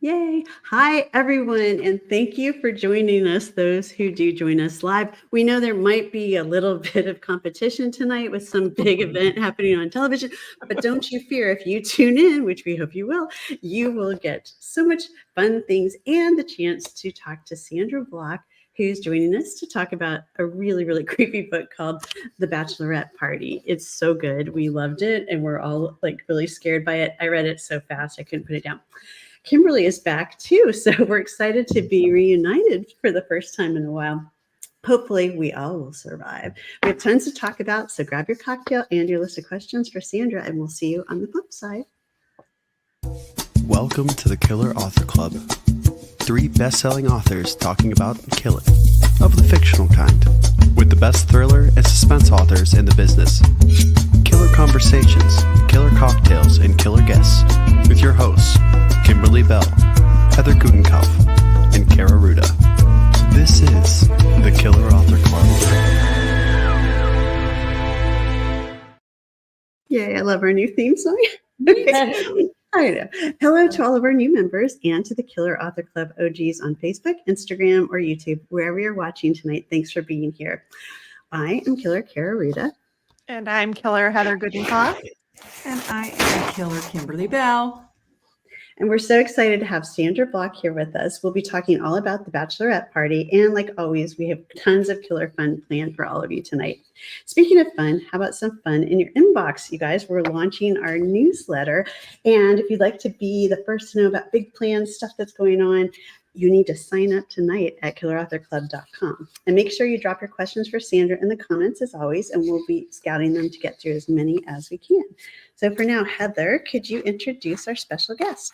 Yay. Hi, everyone, and thank you for joining us, those who do join us live. We know there might be a little bit of competition tonight with some big event happening on television, but don't you fear, if you tune in, which we hope you will get so much fun things and the chance to talk to Sandra Block, who's joining us to talk about a really, really creepy book called The Bachelorette Party. It's so good. We loved it, and we're all like really scared by it. I read it so fast, I couldn't put it down. Kimberly is back too, so we're excited to be reunited for the first time in a while. Hopefully, we all will survive. We have tons to talk about, so grab your cocktail and your list of questions for Sandra, and we'll see you on the flip side. Welcome to the Killer Author Club. 3 best-selling authors talking about killing, of the fictional kind, with the best thriller and suspense authors in the business. Killer conversations, killer cocktails, and killer guests, with your hosts, Kimberly Bell, Heather Gutenkopf, and Kara Ruda. This is the Killer Author Club. Yay, I love our new theme song. I know. Hello to all of our new members and to the Killer Author Club OGs on Facebook, Instagram, or YouTube, wherever you're watching tonight. Thanks for being here. I am Killer Kara Ruda. And I'm Killer Heather Gutenkopf. And I am Killer Kimberly Bell. And we're so excited to have Sandra Block here with us. We'll be talking all about the Bachelorette Party. And like always, we have tons of killer fun planned for all of you tonight. Speaking of fun, how about some fun in your inbox, you guys? We're launching our newsletter. And if you'd like to be the first to know about big plans, stuff that's going on, you need to sign up tonight at killerauthorclub.com. And make sure you drop your questions for Sandra in the comments as always, and we'll be scouting them to get through as many as we can. So for now, Heather, could you introduce our special guest?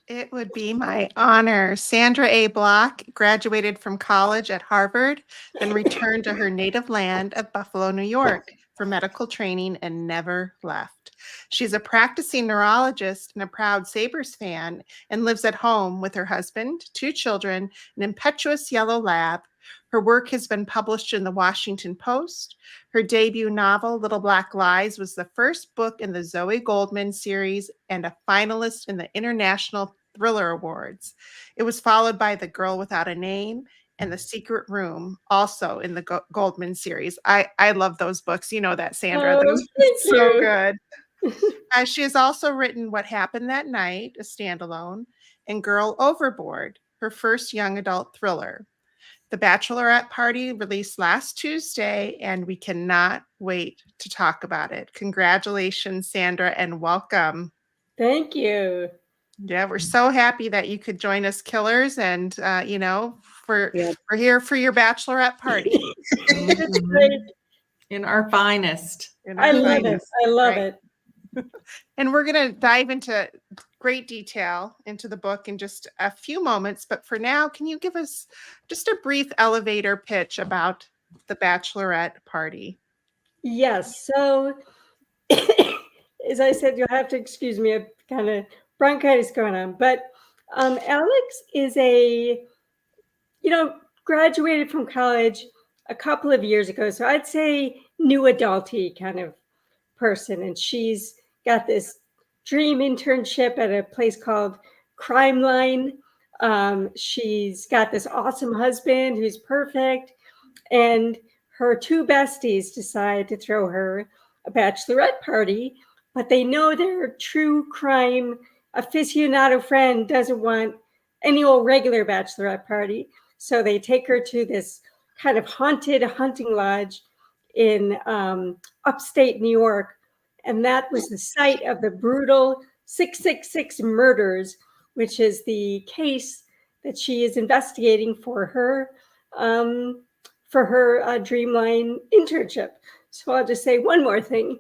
It would be my honor. Sandra A. Block graduated from college at Harvard, then returned to her native land of Buffalo, New York for medical training and never left. She's a practicing neurologist and a proud Sabres fan and lives at home with her husband, 2 children, an impetuous yellow lab. Her work has been published in the Washington Post. Her debut novel, Little Black Lies, was the first book in the Zoe Goldman series and a finalist in the International Thriller Awards. It was followed by The Girl Without a Name and The Secret Room, also in the Goldman series. I love those books. You know that, Sandra. Those are so good. She has also written What Happened That Night, a standalone, and Girl Overboard, her first young adult thriller. The Bachelorette Party released last Tuesday, and we cannot wait to talk about it. Congratulations, Sandra, and welcome. Thank you. Yeah, we're so happy that you could join us, Killers, and we're here for your Bachelorette Party. It's great. In our finest. I love it. I love it. And we're going to dive into great detail into the book in just a few moments. But for now, can you give us just a brief elevator pitch about the Bachelorette Party? Yes. So, as I said, you'll have to excuse me. I've kind of bronchitis going on. But Alex is graduated from college a couple of years ago. So I'd say new adulty kind of person. And she's got this dream internship at a place called Crime Line. She's got this awesome husband who's perfect. And her 2 besties decide to throw her a bachelorette party, but they know their true crime aficionado friend doesn't want any old regular bachelorette party. So they take her to this kind of haunted hunting lodge in upstate New York. And that was the site of the brutal 666 murders, which is the case that she is investigating for her Dreamline internship. So I'll just say one more thing,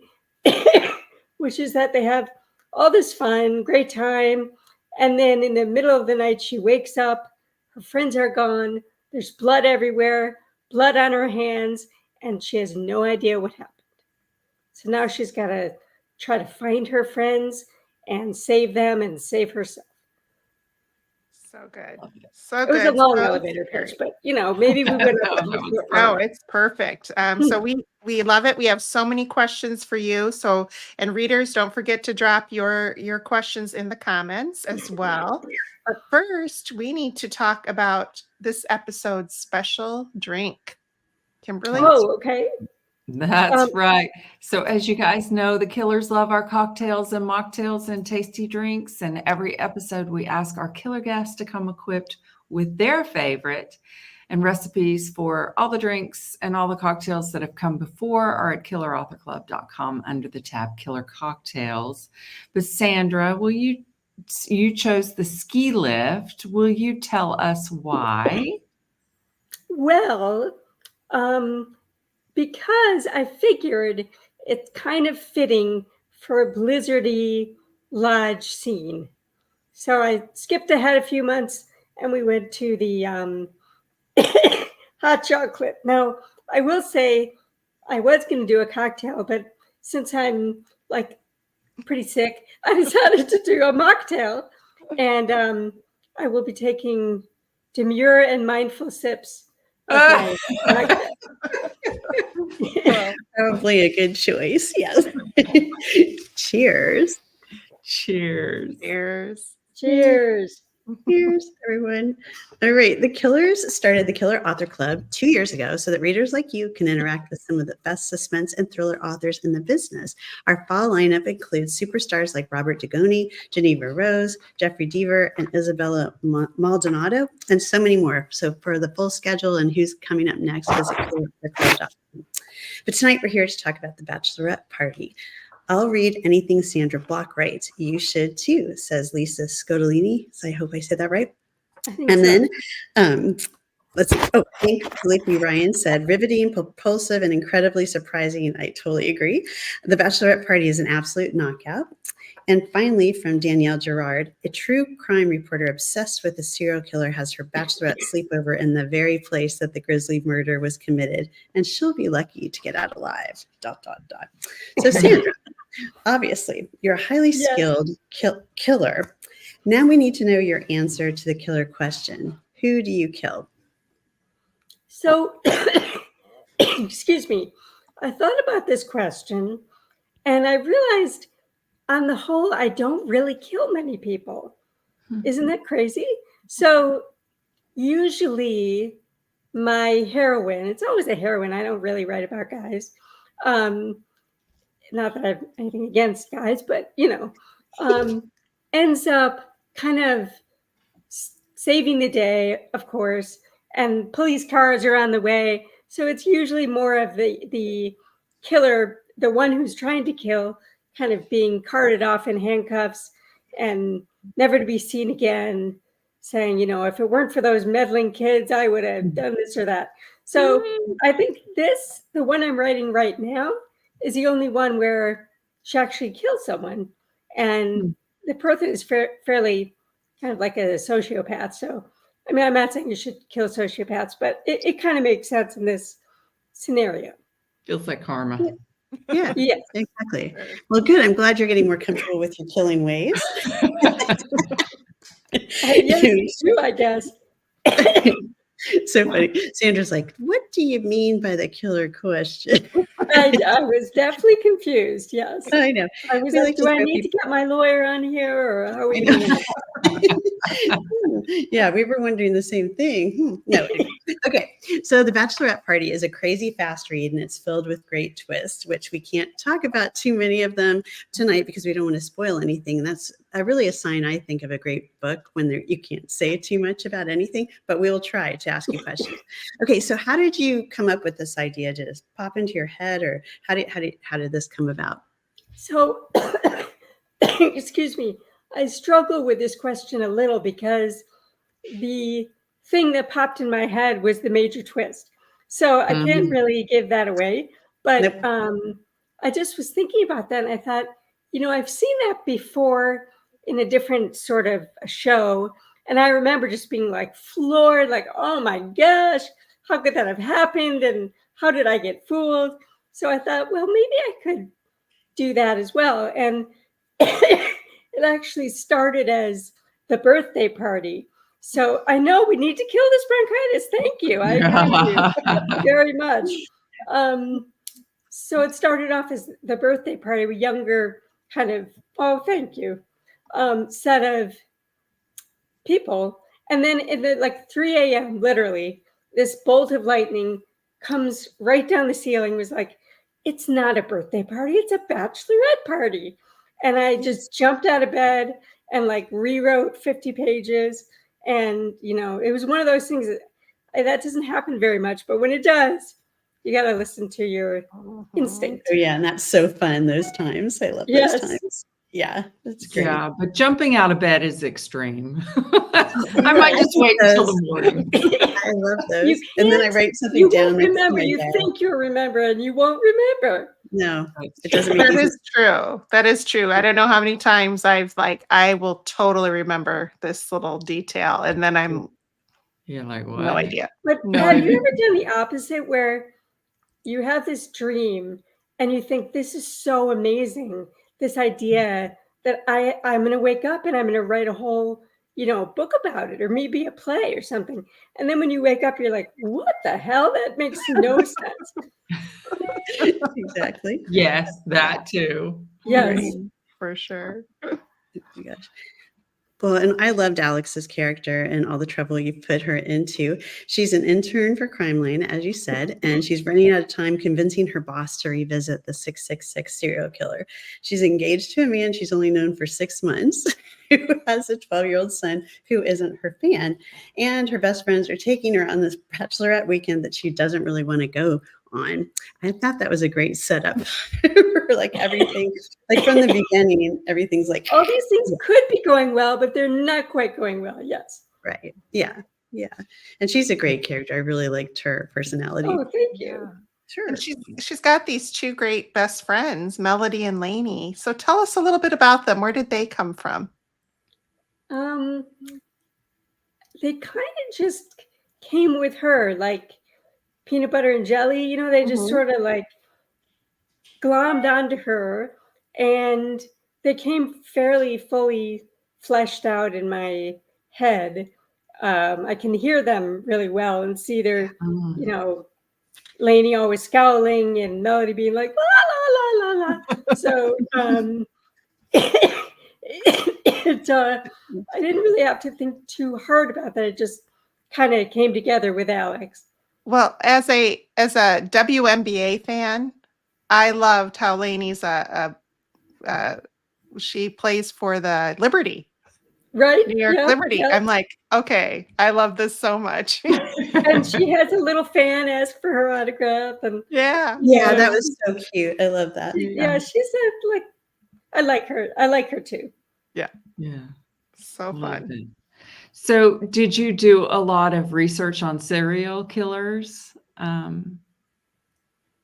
which is that they have all this fun, great time. And then in the middle of the night, she wakes up, her friends are gone, there's blood everywhere, blood on her hands, and she has no idea what happened. So now she's got to try to find her friends and save them and save herself. So good. Love it. So It was a good. long So elevator scary. pitch, but maybe we would have. No, that was Oh, it's perfect. So we love it. We have so many questions for you. So, and readers, don't forget to drop your questions in the comments as well. But first, we need to talk about this episode's special drink. Kimberly? Oh, okay. That's Um, right. So as you guys know, the killers love our cocktails and mocktails and tasty drinks. And every episode we ask our killer guests to come equipped with their favorite, and recipes for all the drinks and all the cocktails that have come before are at killerauthorclub.com under the tab Killer Cocktails. But Sandra, you chose the ski lift. Will you tell us why? well, because I figured it's kind of fitting for a blizzardy lodge scene. So I skipped ahead a few months and we went to the hot chocolate. Now, I will say I was going to do a cocktail, but since I'm like pretty sick, I decided to do a mocktail. And I will be taking demure and mindful sips of my mocktail. Probably a good choice. Yes. Cheers. Cheers. Cheers. Cheers. Cheers, everyone. All right. The Killers started the Killer Author Club 2 years ago so that readers like you can interact with some of the best suspense and thriller authors in the business. Our fall lineup includes superstars like Robert Dugoni, Geneva Rose, Jeffrey Deaver, and Isabella Maldonado, and so many more. So for the full schedule and who's coming up next, visit killerauthorclub.com. But tonight we're here to talk about the Bachelorette Party. I'll read anything Sandra Block writes. You should too, says Lisa Scodolini. So I hope I said that right. And then let's see. Oh, I think Felipe Ryan said riveting, propulsive, and incredibly surprising. And I totally agree. The Bachelorette Party is an absolute knockout. And finally, from Danielle Gerard, a true crime reporter obsessed with a serial killer has her bachelorette sleepover in the very place that the grisly murder was committed, and she'll be lucky to get out alive. ... So Sandra, obviously, you're a highly skilled killer. Now we need to know your answer to the killer question. Who do you kill? So, excuse me, I thought about this question and I realized on the whole, I don't really kill many people. Isn't that crazy? So usually my heroine, it's always a heroine. I don't really write about guys. Not that I have anything against guys, but ends up kind of saving the day, of course, and police cars are on the way. So it's usually more of the killer, the one who's trying to kill, kind of being carted off in handcuffs and never to be seen again, saying, if it weren't for those meddling kids, I would have done this or that. So I think the one I'm writing right now, is the only one where she actually kills someone. And the person is fairly kind of like a sociopath. So, I mean, I'm not saying you should kill sociopaths, but it kind of makes sense in this scenario. Feels like karma. Yeah, Yes. exactly. Well, good. I'm glad you're getting more comfortable with your killing ways. Yes, it's true, I guess. So funny. Sandra's like, what do you mean by the killer question? I was definitely confused. Yes. I know. I was We like, like do to I throw need to get my lawyer on here or how are we I know. doing it? Yeah, we were wondering the same thing. No. Okay. So The Bachelorette Party is a crazy fast read and it's filled with great twists, which we can't talk about too many of them tonight because we don't want to spoil anything. That's really a sign, I think, of a great book when you can't say too much about anything, but we will try to ask you questions. Okay. So how did you come up with this idea? Did it pop into your head or how did this come about? So, excuse me, I struggle with this question a little because the thing that popped in my head was the major twist. So I can't really give that away. But I just was thinking about that and I thought, I've seen that before in a different sort of a show. And I remember just being like floored, like, oh my gosh, how could that have happened? And how did I get fooled? So I thought, well, maybe I could do that as well. And it actually started as the birthday party. So I know we need to kill this bronchitis. Thank you. I agree with you very much. So it started off as the birthday party with younger kind of, oh, thank you, set of people. And then at like 3 a.m., literally, this bolt of lightning comes right down the ceiling, was like, it's not a birthday party, it's a bachelorette party. And I just jumped out of bed and like rewrote 50 pages. And, it was one of those things that doesn't happen very much, but when it does, you got to listen to your instinct. Oh yeah, and that's so fun, those times. I love those times. Yeah, that's great. Yeah, but jumping out of bed is extreme. I might just wait until the morning. I love those. And then I write something down. Remember, you think you'll remember and you won't remember. No, it doesn't make That is true. That is true. I don't know how many times I will totally remember this little detail. And then you're like, what? No idea. But have you ever done the opposite where you have this dream and you think, this is so amazing, this idea that I'm going to wake up and I'm going to write a whole, book about it, or maybe a play or something. And then when you wake up, you're like, what the hell? That makes no sense. Exactly. Yes, that too. Yes. Right. For sure. Oh my gosh. Well, and I loved Alex's character and all the trouble you put her into. She's an intern for Crime Line, as you said, and she's running out of time convincing her boss to revisit the 666 serial killer. She's engaged to a man she's only known for 6 months, who has a 12-year-old son who isn't her fan. And her best friends are taking her on this bachelorette weekend that she doesn't really want to go on. I thought that was a great setup for like everything, like from the beginning, everything's like all these things could be going well, but they're not quite going well. Yes. Right. Yeah. Yeah. And she's a great character. I really liked her personality. Oh, thank you. Sure. And she's got these two great best friends, Melody and Lainey. So tell us a little bit about them. Where did they come from? They kind of just came with her, like peanut butter and jelly. They just sort of like glommed onto her, and they came fairly fully fleshed out in my head. I can hear them really well and see their, Lainey always scowling and Melody being like, la, la, la, la, la. So I didn't really have to think too hard about that. It just kind of came together with Alex. Well, as a WNBA fan, I loved how Lainey's she plays for the Liberty. Right. New York Liberty. Yep. I'm like, okay, I love this so much. And she has a little fan ask for her autograph. And yeah, that was so cute. I love that. Yeah, she's like, I like her. I like her too. Yeah. Yeah. So fun. So did you do a lot of research on serial killers for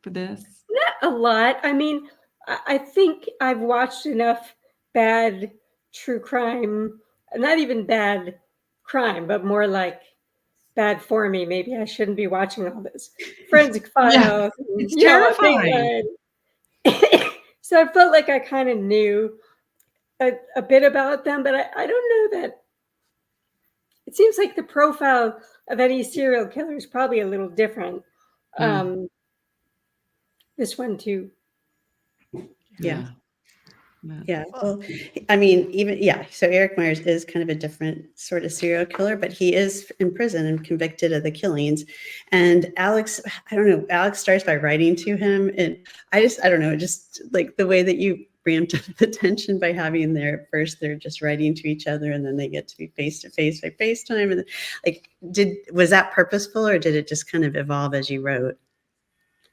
this? Not a lot. I mean, I think I've watched enough bad true crime, not even bad crime, but more like bad for me. Maybe I shouldn't be watching all this. Forensic Files. Yeah, it's terrifying. So I felt like I kind of knew a bit about them, but I don't know that. It seems like the profile of any serial killer is probably a little different. This one too. Yeah. Yeah. Well, I mean, so Eric Myers is kind of a different sort of serial killer, but he is in prison and convicted of the killings. And Alex, I don't know, Alex starts by writing to him. And I don't know, just like the way that you ramped up the tension by having first they're just writing to each other and then they get to be face to face by FaceTime. And like, was that purposeful or did it just kind of evolve as you wrote?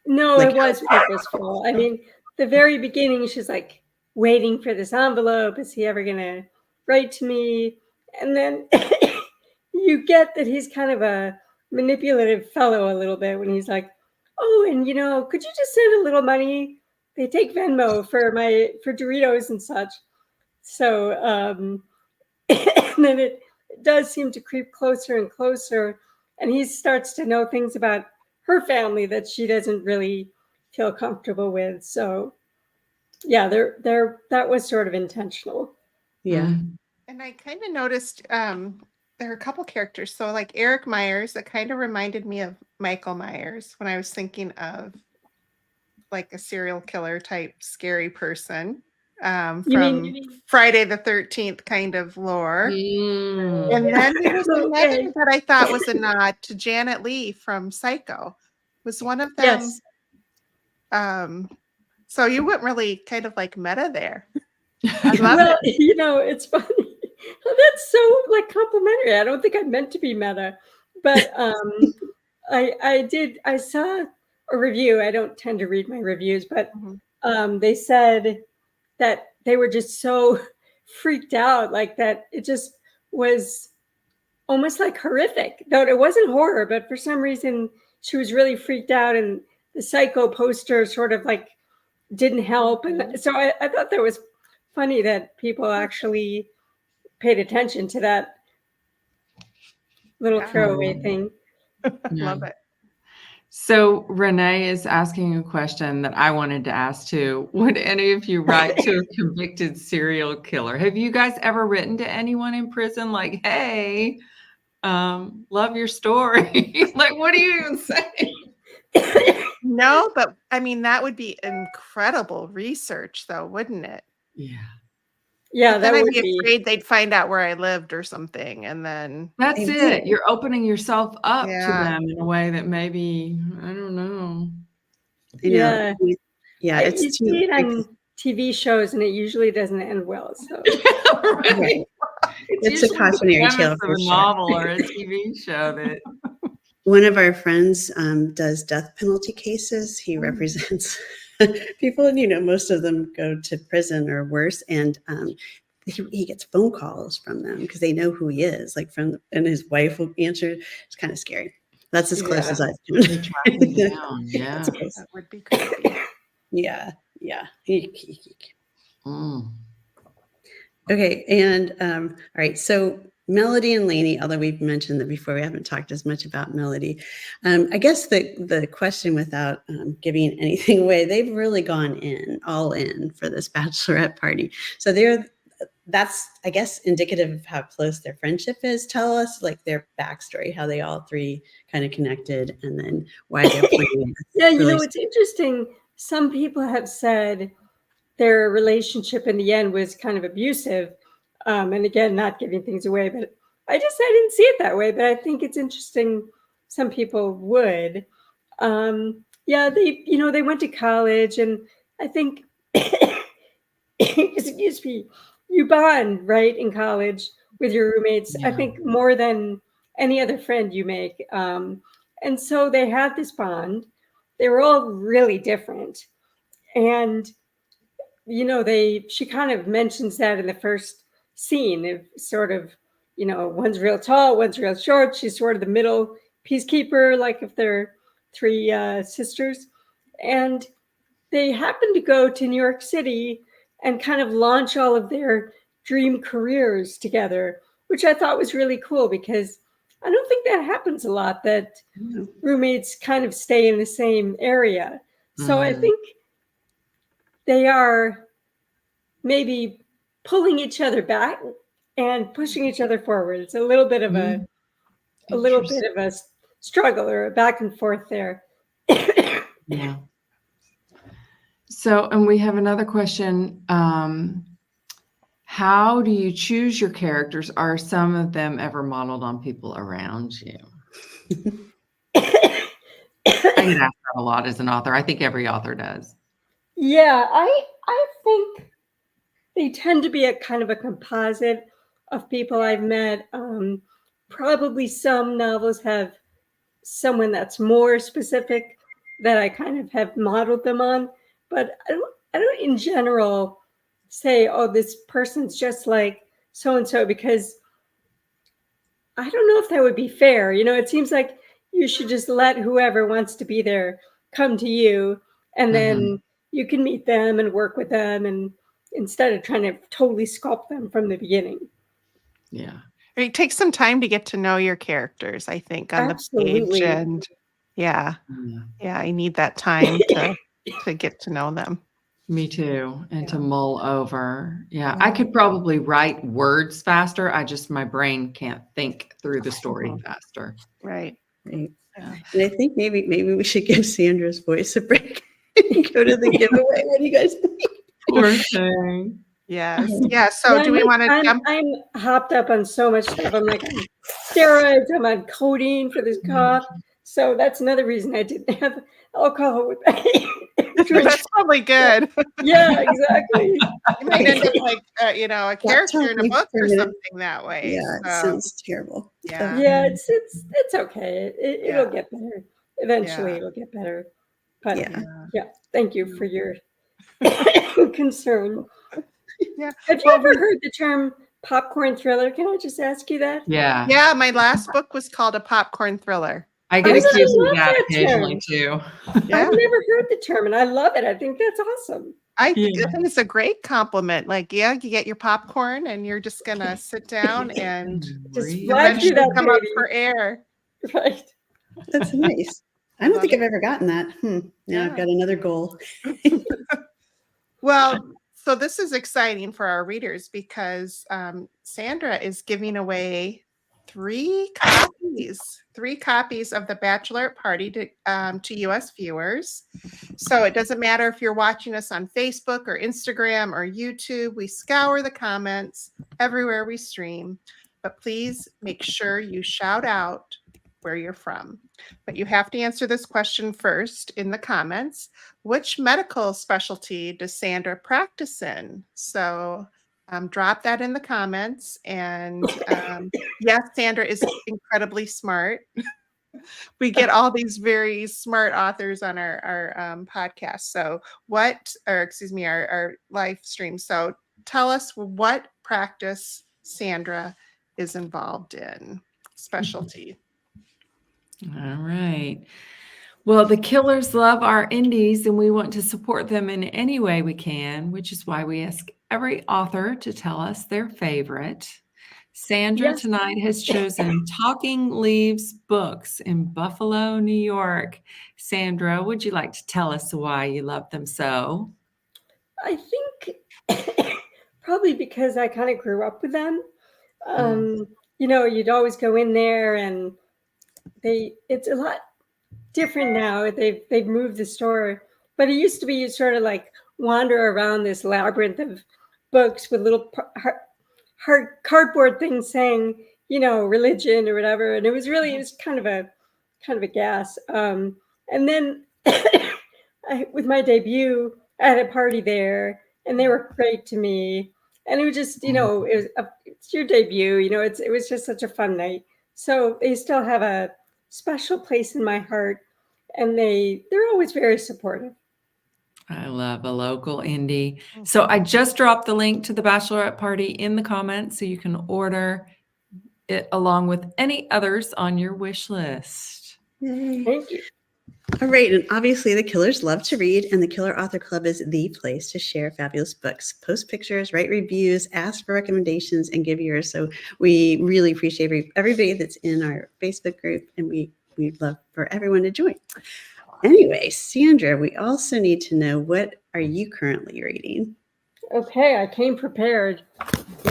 No, it was purposeful. I mean, the very beginning, she's like waiting for this envelope. Is he ever going to write to me? And then you get that he's kind of a manipulative fellow a little bit when he's like, oh, and could you just send a little money? They take Venmo for Doritos and such. So, and then it does seem to creep closer and closer. And he starts to know things about her family that she doesn't really feel comfortable with. So yeah, that was sort of intentional. Yeah. And I kind of noticed there are a couple characters. So like Eric Myers, that kind of reminded me of Michael Myers when I was thinking of like a serial killer type scary person You from mean Friday the 13th kind of lore. Mm. And then there was another okay? that I thought was a nod to Janet Leigh from Psycho. Was one of them? Yes. So you went really kind of like meta there. I love Well, it. it's funny. That's so like complimentary. I don't think I meant to be meta, but I saw a review. I don't tend to read my reviews, but they said that they were just so freaked out, like that it just was almost like horrific. Though it wasn't horror, but for some reason she was really freaked out, and the Psycho poster sort of like didn't help. And so I thought that was funny that people actually paid attention to that little Yeah. throwaway thing. Love it. So Renee is asking a question that I wanted to ask too. Would any of you write to a convicted serial killer? Have you guys ever written to anyone in prison like, hey, love your story? Like, what do you even say? No, but I mean, that would be incredible research though, wouldn't it? Yeah. Yeah, Then that I'd would be be. afraid they'd find out where I lived or something. And then That's Indeed. it. You're opening yourself up to Yeah. them in a way that maybe, I don't know. I know. Yeah, You it's see too it on TV shows, and it usually doesn't end well. So Right. It's a usually the cautionary premise tale of for a sure. novel or a TV show that One of our friends does death penalty cases. He represents people, and most of them go to prison or worse. And he gets phone calls from them because they know who he is, and his wife will answer. It's kind of scary. That's as close as I've they come. track him down. Yeah. That's close. that would be creepy. Yeah. Mm. Okay, and all right, so Melody and Lainey, although we've mentioned that before, we haven't talked as much about Melody. I guess the question, without giving anything away, they've really gone all in for this bachelorette party. So that's, I guess, indicative of how close their friendship is. Tell us like their backstory, how they all three kind of connected, and then why they're playing. yeah, really it's interesting. Some people have said their relationship in the end was kind of abusive, and again, not giving things away. But I didn't see it that way. But I think it's interesting. Some people would. Yeah, they went to college, and I think, excuse me, you bond right in college with your roommates. I Yeah. think more than any other friend you make, and so they had this bond. They were all really different, and she kind of mentions that in the first scene of sort of, one's real tall, one's real short. She's sort of the middle peacekeeper, like if they're three sisters. And they happen to go to New York City and kind of launch all of their dream careers together, which I thought was really cool because I don't think that happens a lot, that roommates kind of stay in the same area. So I think they are maybe pulling each other back and pushing each other forward. It's a little bit of a struggle or a back and forth there. Yeah. So, and we have another question. How do you choose your characters? Are some of them ever modeled on people around you? I get asked that a lot as an author. I think every author does. Yeah, I think they tend to be a kind of a composite of people I've met. Probably some novels have someone that's more specific that I kind of have modeled them on, but I don't in general say, oh, this person's just like so and so, because I don't know if that would be fair. It seems like you should just let whoever wants to be there come to you, and then you can meet them and work with them, and instead of trying to totally sculpt them from the beginning. Yeah. It takes some time to get to know your characters, I think, on Absolutely. the page. And yeah, I need that time to get to know them. Me too. And to Yeah. mull over. Yeah. I could probably write words faster. My brain can't think through the story faster. Right. Right. Yeah. And I think maybe we should give Sandra's voice a break and go to the giveaway. What do you guys think? Poor thing. Yes. Yeah. So Yeah, do we want to jump? I'm hopped up on so much stuff. I'm like on steroids. I'm on codeine for this cough. So that's another reason I didn't have alcohol with me. That's probably good. Yeah, exactly. You might end up like a character in a talking book for or a minute. something that way. Yeah, it So, sounds terrible. yeah. Yeah, it's okay. It'll Yeah. get better. Eventually, Yeah. it'll get better. But Yeah. yeah, thank you for your concern. Yeah. Have you ever heard the term popcorn thriller? Can I just ask you that? Yeah. Yeah, my last book was called A Popcorn Thriller. I get I accused love of that that occasionally term. too. Yeah. I've never heard the term, and I love it. I think that's awesome. I Yeah. think it's a great compliment. Like, yeah, you get your popcorn and you're just gonna sit down and Just Read. fly through eventually that come up baby. for air. Right. That's nice. I don't love think I've ever gotten that. Now Yeah. I've got another goal. Well, so this is exciting for our readers because Sandra is giving away 3 copies of the Bachelorette Party to U.S. viewers. So it doesn't matter if you're watching us on Facebook or Instagram or YouTube. We scour the comments everywhere we stream. But please make sure you shout out where you're from. But you have to answer this question first in the comments. Which medical specialty does Sandra practice in? So drop that in the comments. And yes, Sandra is incredibly smart. We get all these very smart authors on our podcast. So our live stream. So tell us what practice Sandra is involved in, specialty. All right. Well, the killers love our indies and we want to support them in any way we can, which is why we ask every author to tell us their favorite. Sandra Yes. tonight has chosen Talking Leaves Books in Buffalo, New York. Sandra, would you like to tell us why you love them so? I think probably because I kind of grew up with them. You'd always go in there, and it's a lot different now. They've moved the store, but it used to be you sort of like wander around this labyrinth of books with little hard cardboard things saying, religion or whatever, and it was kind of a gas. And then with my debut, I had a party there, and they were great to me. And it was just, it's your debut, it was just such a fun night. So they still have a special place in my heart, and they're always very supportive. I love a local indie. So I just dropped the link to the Bachelorette Party in the comments so you can order it along with any others on your wish list. Yay. Thank you. All right. And obviously the killers love to read, and the Killer Author Club is the place to share fabulous books, post pictures, write reviews, ask for recommendations, and give yours. So we really appreciate everybody that's in our Facebook group, and we'd love for everyone to join. Anyway, Sandra, we also need to know, what are you currently reading? Okay, I came prepared.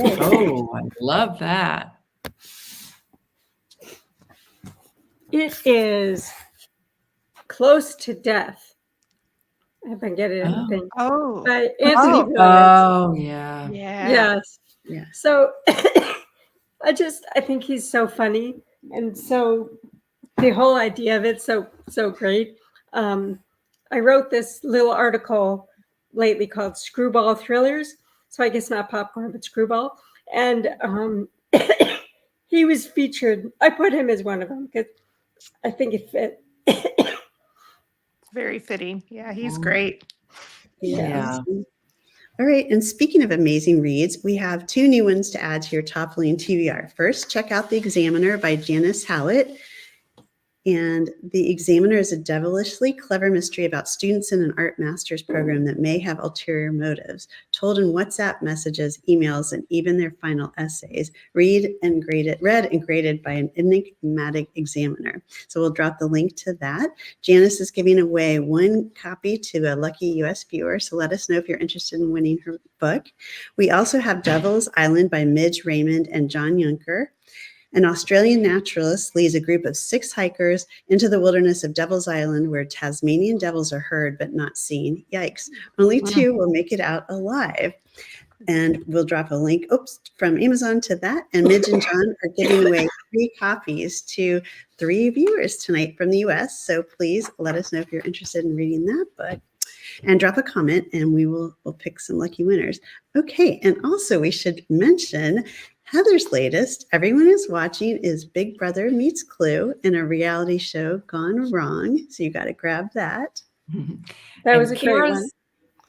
Yay. Oh, I love that. It is Close to Death. If I get it, I think. Oh, By Anthony Williams. Oh, yeah. yeah. Yes. Yeah. So I think he's so funny, and so the whole idea of it's so great. I wrote this little article lately called Screwball Thrillers. So I guess not popcorn, but screwball. And he was featured. I put him as one of them because I think it fit. Very fitting. Yeah, he's great. Yeah. All right. And speaking of amazing reads, we have 2 new ones to add to your top lane TBR. First, check out The Examiner by Janice Hallett. And The Examiner is a devilishly clever mystery about students in an art master's program that may have ulterior motives, told in WhatsApp messages, emails, and even their final essays, read and graded by an enigmatic examiner. So we'll drop the link to that. Janice is giving away 1 copy to a lucky US viewer, so let us know if you're interested in winning her book. We also have Devil's Island by Midge Raymond and John Yunker. An Australian naturalist leads a group of 6 hikers into the wilderness of Devil's Island, where Tasmanian devils are heard but not seen. Yikes. Only 2 will make it out alive. And we'll drop a link from Amazon to that. And Midge and John are giving away 3 copies to 3 viewers tonight from the US. So please let us know if you're interested in reading that book. And drop a comment, and we'll pick some lucky winners. Okay, and also we should mention Heather's latest, everyone is watching, is Big Brother Meets Clue in a reality show gone wrong. So you got to grab that. That was a great one.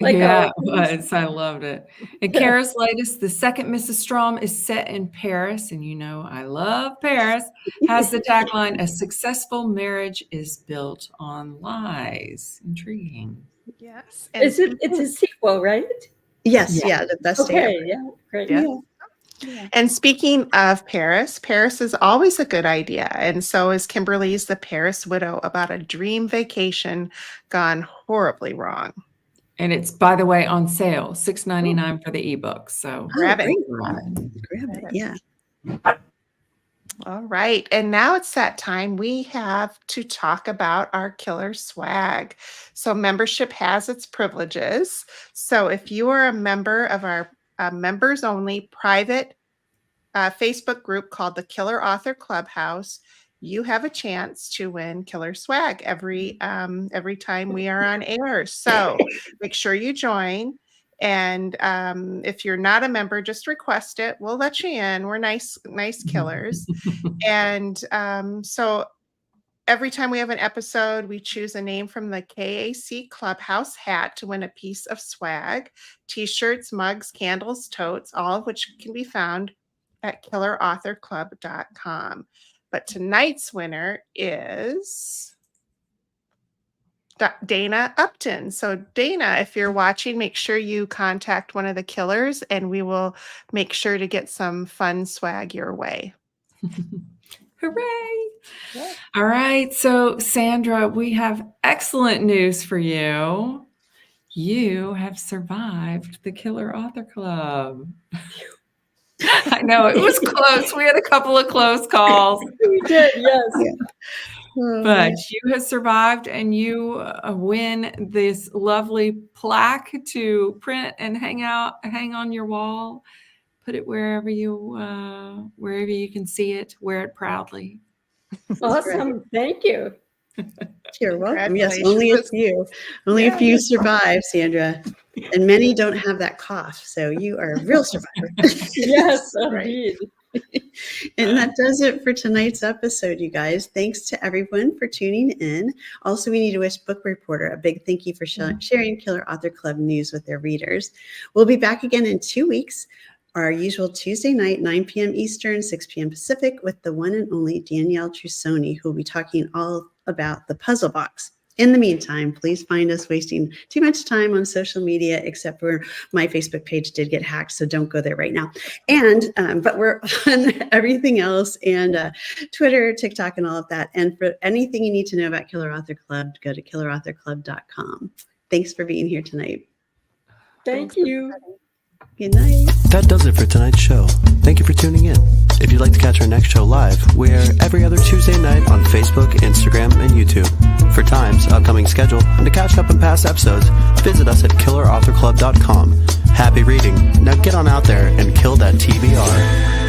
Yeah, it was. I loved it. And Kara's latest, The Second Mrs. Strom, is set in Paris. And you know, I love Paris. Has the tagline, "A successful marriage is built on lies." Intriguing. Yes. It's a sequel, right? Yes, yeah, the best day ever. Yeah, great. Yeah. And speaking of Paris, Paris is always a good idea. And so is Kimberly's The Paris Widow, about a dream vacation gone horribly wrong. And it's, by the way, on sale, $6.99 for the ebook. So Grab it. Grab it, yeah. All right. And now it's that time we have to talk about our killer swag. So membership has its privileges. So if you are a member of our members only private Facebook group called the Killer Author Clubhouse, you have a chance to win killer swag every time we are on air. So make sure you join. And if you're not a member, just request it. We'll let you in. We're nice killers. And so every time we have an episode, we choose a name from the KAC Clubhouse hat to win a piece of swag: t-shirts, mugs, candles, totes, all of which can be found at killerauthorclub.com. But tonight's winner is Dana Upton. So Dana, if you're watching, make sure you contact one of the killers and we will make sure to get some fun swag your way. Hooray! Yeah. All right. So Sandra, we have excellent news for you. You have survived the Killer Author Club. I know it was close. We had a couple of close calls. We did, yes. Yeah. But you have survived, and you win this lovely plaque to print and hang on your wall. Put it wherever you can see it. Wear it proudly. Awesome. Thank you. You're welcome. Yes, only a few. Only a few survive, Sandra. And many don't have that cough. So you are a real survivor. Yes, indeed. And that does it for tonight's episode, you guys. Thanks to everyone for tuning in. Also, we need to wish Book Reporter a big thank you for sharing Killer Author Club news with their readers. We'll be back again in 2 weeks, our usual Tuesday night, 9 p.m. Eastern, 6 p.m. Pacific, with the one and only Danielle Trusoni, who will be talking all about the puzzle box. In the meantime, please find us wasting too much time on social media, except for my Facebook page did get hacked, so don't go there right now. And but we're on everything else, and Twitter, TikTok, and all of that. And for anything you need to know about Killer Author Club, go to killerauthorclub.com. Thanks for being here tonight. Thank you. Good night. That does it for tonight's show. Thank you for tuning in. If you'd like to catch our next show live, we're every other Tuesday night on Facebook, Instagram, and YouTube. For times, upcoming schedule, and to catch up on past episodes, visit us at killerauthorclub.com. Happy reading. Now get on out there and kill that TBR.